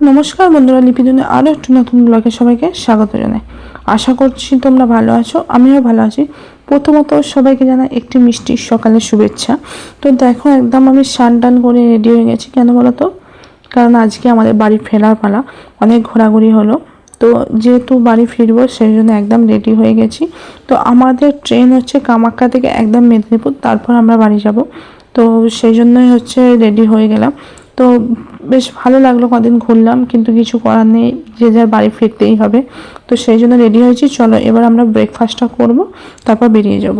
নমস্কার বন্ধুরা, লিপিদিনে আরও একটু নতুন ব্লগে সবাইকে স্বাগত জানাই। আশা করছি তোমরা ভালো আছো, আমিও ভালো আছি। প্রথমত সবাইকে জানাই একটি মিষ্টি সকালের শুভেচ্ছা। তো দেখো, একদম আমি স্নান টান করে রেডি হয়ে গেছি। কেন বলো তো? কারণ আজকে আমাদের বাড়ি ফেরার পালা, অনেক ঘোরাঘুরি হলো। তো যেহেতু বাড়ি ফিরবো সেই জন্য একদম রেডি হয়ে গেছি। তো আমাদের ট্রেন হচ্ছে কামাখ্যা থেকে একদম মেদিনীপুর, তারপর আমরা বাড়ি যাব। তো সেই জন্যই হচ্ছে রেডি হয়ে গেলাম। তো বেশ ভালো লাগলো, কদিন ঘুরলাম, কিন্তু কিছু করার নেই, যে যার বাড়ি ফিরতেই হবে। তো সেই জন্য রেডি হয়েছি। চলো এবার আমরা ব্রেকফাস্টটা করব, তারপর বেরিয়ে যাব।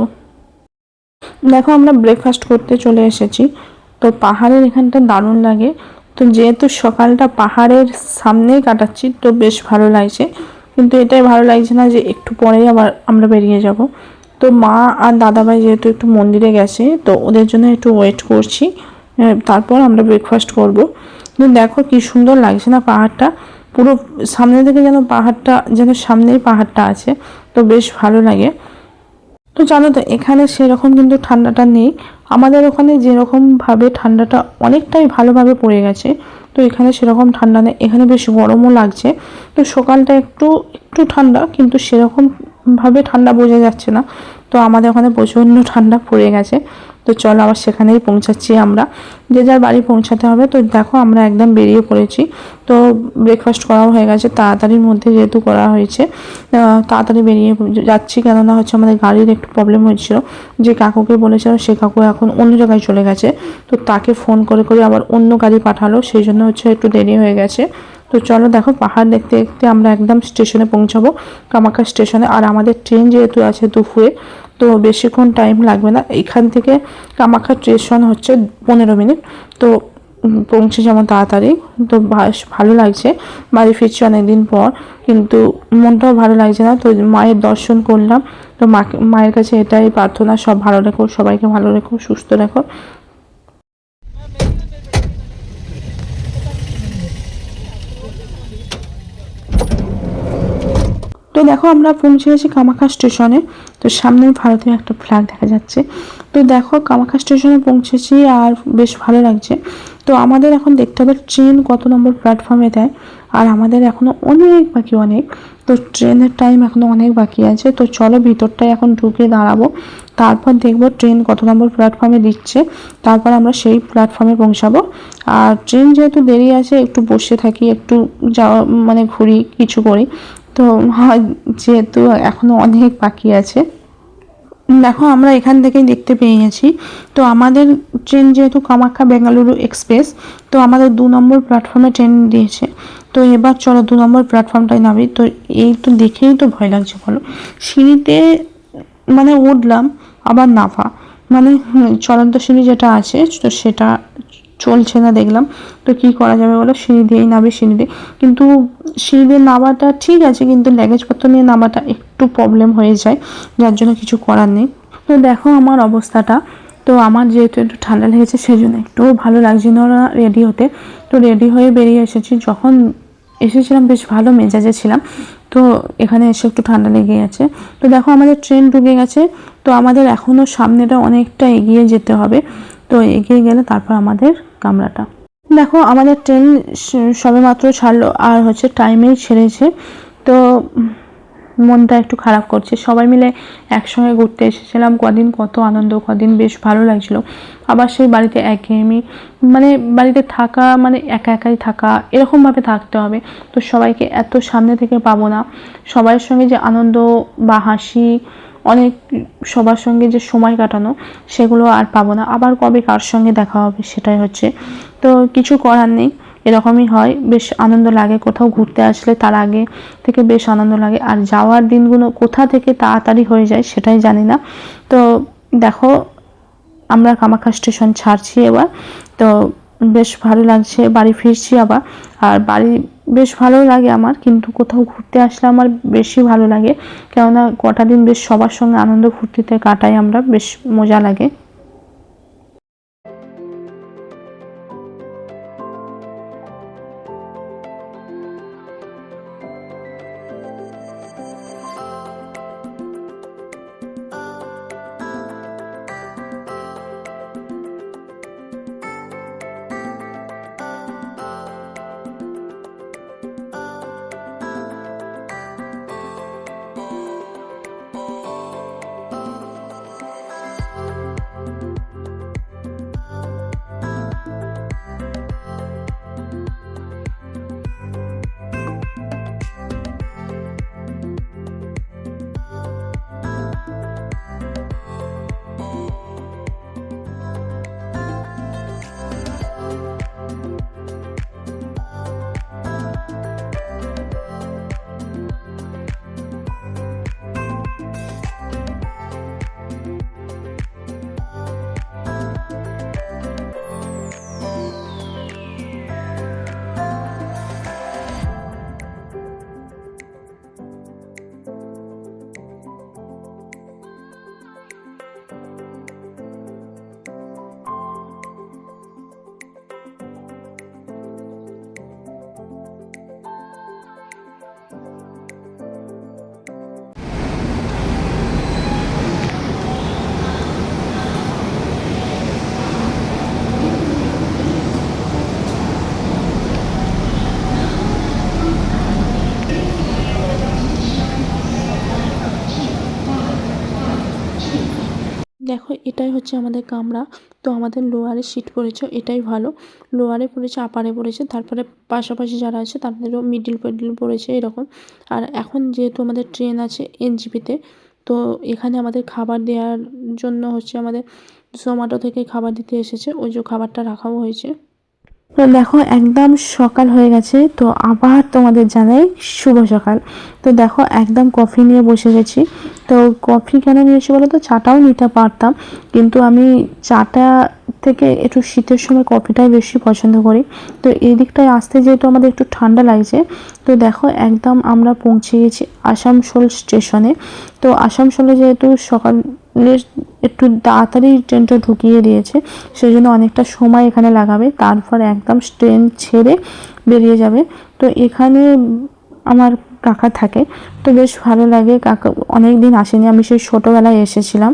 দেখো, আমরা ব্রেকফাস্ট করতে চলে এসেছি। তো পাহাড়ের এখানটা দারুণ লাগে। তো যেহেতু সকালটা পাহাড়ের সামনেই কাটাচ্ছি, তো বেশ ভালো লাগছে। কিন্তু এটাই ভালো লাগছে না যে একটু পরেই আবার আমরা বেরিয়ে যাব। তো মা আর দাদাভাই যেহেতু একটু মন্দিরে গেছে, তো ওদের জন্য একটু ওয়েট করছি। তারপর আমরা ব্রেকফাস্ট করব। কিন্তু দেখো কি সুন্দর লাগছে না পাহাড়টা, পুরো সামনে থেকে যেন পাহাড়টা, যেন সামনেই পাহাড়টা আছে। তো বেশ ভালো লাগে। তো জানো তো, এখানে সেরকম কিন্তু ঠান্ডাটা নেই। আমাদের ওখানে যেরকমভাবে ঠান্ডাটা অনেকটাই ভালোভাবে পড়ে গেছে, তো এখানে সেরকম ঠান্ডা নেই। এখানে বেশ গরমও লাগছে। তো সকালটা একটু একটু ঠান্ডা, কিন্তু সেরকমভাবে ঠান্ডা বোঝা যাচ্ছে না। তো আমাদের ওখানে প্রচণ্ড ঠান্ডা পড়ে গেছে। তো চলো আবার সেখানেই পৌঁছাচ্ছি আমরা, যে যার বাড়ি পৌঁছাতে হবে। তো দেখো, আমরা একদম বেরিয়ে পড়েছি। তো ব্রেকফাস্ট করাও হয়ে গেছে, তাড়াতাড়ির মধ্যে যেহেতু করা হয়েছে, তাড়াতাড়ি বেরিয়ে যাচ্ছি। কেননা হচ্ছে আমাদের গাড়ির একটু প্রবলেম হয়েছিল। যে কাকুকে বলেছিল, সে কাকু এখন অন্য জায়গায় চলে গেছে। তো তাকে ফোন করে করে আবার অন্য গাড়ি পাঠালো, সেই জন্য হচ্ছে একটু দেরি হয়ে গেছে। তো চলো দেখো, পাহাড় দেখতে দেখতে আমরা একদম স্টেশনে পৌঁছাবো, কামাখ্যা স্টেশনে। আর আমাদের ট্রেন যেহেতু আছে দুপুরে, তো বেশিক্ষণ টাইম লাগবে না। এখান থেকে কামাখ্যা স্টেশন হচ্ছে 15 মিনিট। তো পৌঁছে যেমন তাড়াতাড়ি। তো ভালো লাগছে, বাড়ি ফিরছি অনেকদিন পর, কিন্তু মনটাও ভালো লাগছে না। তো মায়ের দর্শন করলাম। তো মায়ের কাছে এটাই প্রার্থনা, সব ভালো রেখো, সবাইকে ভালো রেখো, সুস্থ রেখো। তো দেখো, আমরা পৌঁছে গেছি কামাখ্যা স্টেশনে। তো সামনে ভারতীয় একটা ফ্ল্যাগ দেখা যাচ্ছে। তো দেখো, কামাখ্যা স্টেশনে পৌঁছেছি আর বেশ ভালো লাগছে। তো আমাদের এখন দেখতে হবে ট্রেন কত নম্বর প্ল্যাটফর্মে দেয়। আর আমাদের এখনও অনেক বাকি, অনেক। তো ট্রেনের টাইম এখনও অনেক বাকি আছে। তো চলো ভিতরটায় এখন ঢুকে দাঁড়াবো, তারপর দেখবো ট্রেন কত নম্বর প্ল্যাটফর্মে দিচ্ছে। তারপর আমরা সেই প্ল্যাটফর্মে পৌঁছাবো। আর ট্রেন যেহেতু দেরি আছে, একটু বসে থাকি, একটু যাওয়া মানে ঘুরি, কিছু করি। তো হয়, যেহেতু এখনো অনেক বাকি আছে। দেখো, আমরা এখান থেকেই দেখতে পেয়ে গেছি। তো আমাদের ট্রেন যেহেতু কামাখ্যা বেঙ্গালুরু এক্সপ্রেস, তো আমাদের 2 নম্বর প্ল্যাটফর্মে ট্রেন দিয়েছে। তো এবার চলো 2 নম্বর প্ল্যাটফর্মটায় নামি। তো এই তো দেখেই তো ভয় লাগছে, বলো। সিঁড়িতে মানে উঠলাম, আবার নামা, মানে চলন্ত সিঁড়ি যেটা আছে, তো সেটা চলছে না দেখলাম। তো কি করা যাবে বলো, সিঁড়ি দিয়েই নামি, সিঁড়ি দিয়ে। কিন্তু সিঁড়ি দিয়ে নামাটা ঠিক আছে, কিন্তু লাগেজপত্র নিয়ে নামাটা একটু প্রবলেম হয়ে যায়, যার জন্য কিছু করার নেই। তো দেখো আমার অবস্থাটা। তো আমার যেহেতু একটু ঠান্ডা লেগেছে, সেই জন্য একটুও ভালো লাগছিল না রেডি হতে। তো রেডি হয়ে বেরিয়ে এসেছি। যখন এসেছিলাম বেশ ভালো মেজাজে ছিলাম। তো এখানে এসে একটু ঠান্ডা লেগে গেছে। তো দেখো, আমাদের ট্রেন ঢুকে গেছে। তো আমাদের এখনও সামনেটা অনেকটা এগিয়ে যেতে হবে। তো এগিয়ে গেলে তারপর আমাদের কামরাটা। দেখো, আমাদের ট্রেন সবেমাত্র ছাড়লো, আর হচ্ছে টাইমেই ছেড়েছে। তো মনটা একটু খারাপ করছে। সবাই মিলে একসঙ্গে ঘুরতে এসেছিলাম, কদিন কত আনন্দ, কদিন বেশ ভালো লাগছিল। আবার সেই বাড়িতে একঘেয়েমি, মানে বাড়িতে থাকা মানে একা একাই থাকা, এরকমভাবে থাকতে হবে। তো সবাইকে এত সামনে থেকে পাবো না। সবার সঙ্গে যে আনন্দ বা হাসি, অনেক সবার সঙ্গে যে সময় কাটানো, সেগুলো আর পাবো না। আবার কবে কার সঙ্গে দেখা হবে সেটাই হচ্ছে। তো কিছু করার নেই, এরকমই হয়। বেশ আনন্দ লাগে কোথাও ঘুরতে আসলে, তার আগে থেকে বেশ আনন্দ লাগে। আর যাওয়ার দিনগুলো কোথা থেকে তাড়াতাড়ি হয়ে যায় সেটাই জানি না। তো দেখো, আমরা কামাখ্যা স্টেশন ছাড়ছি এবার। তো বেশ ভালো লাগছে, বাড়ি ফিরছি আবার। আর বাড়ি বেশ ভালো লাগে আমার, কিন্তু কোথাও ঘুরতে আসলে আমার বেশি ভালো লাগে। কেননা কটা দিন বেশ সবার সঙ্গে আনন্দ ফুর্তিতে কাটাই আমরা, বেশ মজা লাগে। দেখো এটাই হচ্ছে আমাদের কামরা। তো আমাদের লোয়ারে সিট পড়েছে, এটাই ভালো। লোয়ারে পড়েছে, আপারে পড়েছে, তারপরে পাশাপাশি যারা আছে তাদেরও মিডিল পড়েছে এরকম। আর এখন যেহেতু আমাদের ট্রেন আছে এনজিপিতে, তো এখানে আমাদের খাবার দেওয়ার জন্য হচ্ছে আমাদের জোম্যাটো থেকে খাবার দিতে এসেছে, ওই যে খাবারটা রাখাও হয়েছে। তো দেখো একদম সকাল হয়ে গেছে, তো আবার তোমাদের জানাই শুভ সকাল। তো দেখো একদম কফি নিয়ে বসে গেছি। তো কফি কেন নিয়েছি বলো তো, চাটাও নিতে পারতাম, কিন্তু আমি চাটা থেকে একটু শীতের সময় কফিটাই বেশি পছন্দ করি। তো এই দিকটায় আসতে যেহেতু আমাদের একটু ঠান্ডা লাগছে, তো দেখো একদম আমরা পৌঁছে গেছি আসানসোল স্টেশনে। তো আসানসোলে যেহেতু সকালের একটু তাড়াতাড়ি ট্রেনটা ঢুকিয়ে দিয়েছে, সেই জন্য অনেকটা সময় এখানে লাগাবে, তারপর একদম ট্রেন ছেড়ে বেরিয়ে যাবে। তো এখানে আমার কাকা থাকে, তো বেশ ভালো লাগে। কাকা অনেক দিন আসেনি, আমি সেই ছোটোবেলায় এসেছিলাম।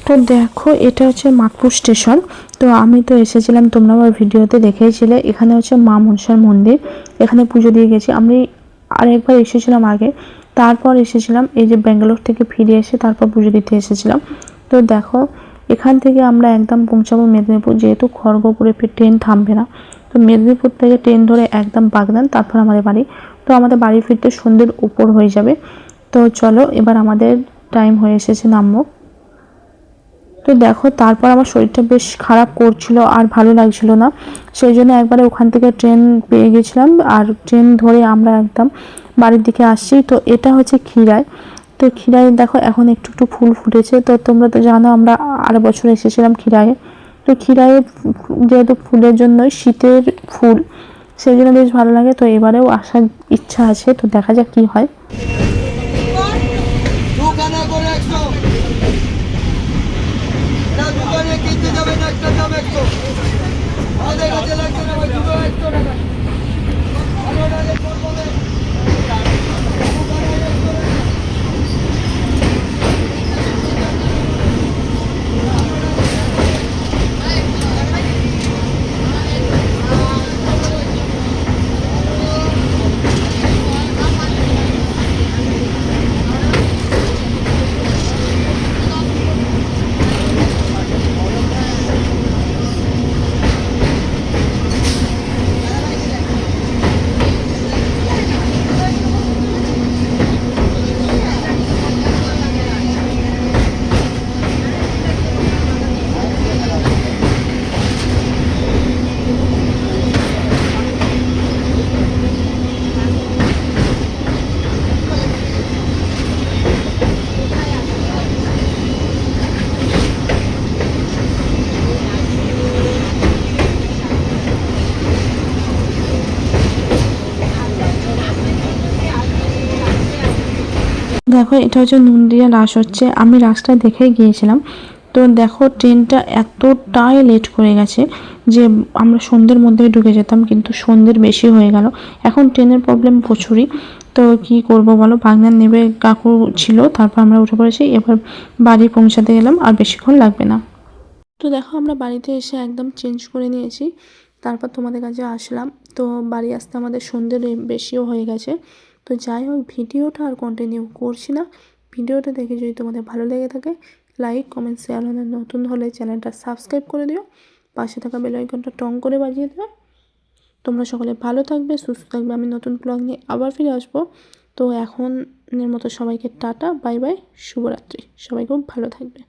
তো দেখো এটা হচ্ছে মাতপুর স্টেশন। তো আমি তো এসেছিলাম, তোমরা আমার ভিডিওতে দেখেইছিলে, এখানে হচ্ছে মা মনসার মন্দির, এখানে পুজো দিয়ে গেছি। আমি আরেকবার এসেছিলাম আগে, তারপর এসেছিলাম এই যে ব্যাঙ্গালোর থেকে ফিরে এসে তারপর পুজো দিতে এসেছিলাম। তো দেখো এখান থেকে আমরা একদম পৌঁছাবো মেদিনীপুর, যেহেতু খড়গপুরে ট্রেন থামবে না। তো মেদিনীপুর থেকে ট্রেন ধরে একদম বাগদান, তারপর আমাদের বাড়ি। তো আমাদের বাড়ি ফিরতে সন্ধ্যের উপর হয়ে যাবে। তো চলো এবার আমাদের টাইম হয়ে এসেছে, নামবো। তো দেখো তারপর আমার শরীরটা বেশ খারাপ করছিল আর ভালো লাগছিল না, সেই জন্য একবারে ওখান থেকে ট্রেন পেয়ে গেছিলাম, আর ট্রেন ধরে আমরা একদম বাড়ির দিকে আসছি। তো এটা হচ্ছে ক্ষীরাই। তো ক্ষীরাই দেখো এখন একটু একটু ফুল ফুটেছে। তো তোমরা তো জানো আমরা আর বছর এসেছিলাম ক্ষীরাইয়ে। তো ক্ষীরাইয়ে যেহেতু ফুলের জন্য শীতের ফুল, সেই জন্য বেশ ভালো লাগে। তো এবারেও আসার ইচ্ছা আছে, তো দেখা যাক কি হয়। কিনতে যাবেন একটা দাম 100, আমাদের কাছে লাগছে না ওই দুটো 100 টাকা। দেখো এটা হচ্ছে নুন দিয়ে রাস হচ্ছে, আমি রাসটা দেখেই গিয়েছিলাম। তো দেখো ট্রেনটা এতটাই লেট করে গেছে যে আমরা সন্ধ্যের মধ্যেই ঢুকে যেতাম, কিন্তু সন্ধ্যের বেশি হয়ে গেল। এখন ট্রেনের প্রবলেম প্রচুরই। তো কি করব বলো, বাগনান নেবে কাকু ছিল, তারপর আমরা উঠে পড়েছি। এবার বাড়ি পৌঁছাতে গেলাম, আর বেশিক্ষণ লাগবে না। তো দেখো আমরা বাড়িতে এসে একদম চেঞ্জ করে নিয়েছি, তারপর তোমাদের কাছে আসলাম। তো বাড়ি আসতে আমাদের সন্ধ্যের বেশিও হয়ে গেছে। তো যাই হোক ভিডিওটা আর কন্টিনিউ করছি না। ভিডিওটা দেখে যদি তোমাদের ভালো লেগে থাকে, লাইক কমেন্ট শেয়ার, নতুন হলে চ্যানেলটা সাবস্ক্রাইব করে দিও, পাশে থাকা বেল আইকনটা টং করে বাজিয়ে দেবে। তোমরা সকলে ভালো থাকবে, সুস্থ থাকবে। আমি নতুন ব্লগ নিয়ে আবার ফিরে আসবো। তো এখনের মতো সবাইকে টাটা, বাই বাই, শুভরাত্রি। সবাই খুব ভালো থাকবে।